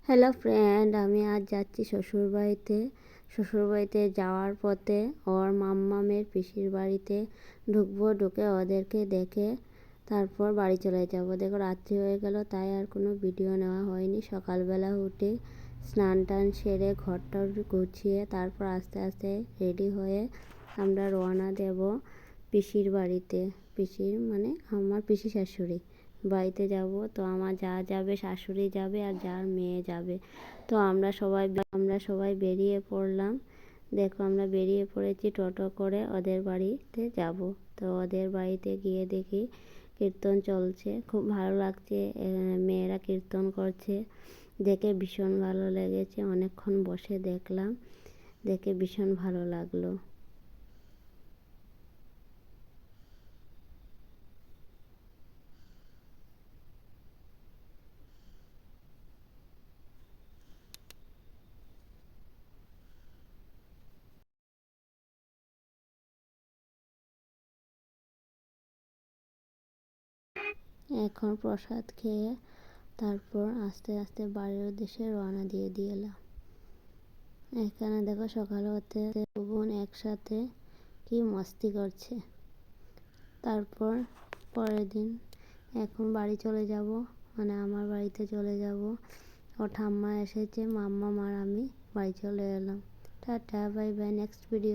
Hello friend, আমি আজ যাচ্ছি শ্বশুরবাড়িতে যাওয়ার পথে ওর মাম্মামের পিসির বাড়িতে ঢুকবো। ঢুকে ওদেরকে দেখে তারপর বাড়ি চলে যাব। দেখো রাত্রি হয়ে গেল, তাই আর কোনো ভিডিও নেওয়া হয়নি। সকালবেলা উঠে স্নান টান সেরে ঘরটা গুছিয়ে তারপর আস্তে আস্তে রেডি হয়ে আমরা রওনা দেব পিসির বাড়িতে। পিসির মানে আমার পিসি শাশুড়ি বাড়িতে যাব। তো আমার যা যাবে, শাশুড়ি যাবে আর যার মেয়ে যাবে। তো আমরা সবাই বেরিয়ে পড়লাম। দেখো আমরা বেরিয়ে পড়েছি টোটো করে ওদের বাড়িতে যাব। তো ওদের বাড়িতে গিয়ে দেখি কীর্তন চলছে, খুব ভালো লাগছে। মেয়েরা কীর্তন করছে, দেখে ভীষণ ভালো লেগেছে। অনেকক্ষণ বসে দেখলাম, দেখে ভীষণ ভালো লাগলো। এখন প্রসাদ খেয়ে তারপর আস্তে আস্তে বাড়ির উদ্দেশ্যে রওনা দিয়ে এলাম। এখানে দেখো সকাল হতে বোন একসাথে কি মস্তি করছে। তারপর পরের দিন এখন বাড়ি চলে যাব, মানে আমার বাড়িতে চলে যাব। ও ঠাম্মা এসেছে, মাম্মা আর আমি বাড়ি চলে এলাম। Tata, bye bye, next video.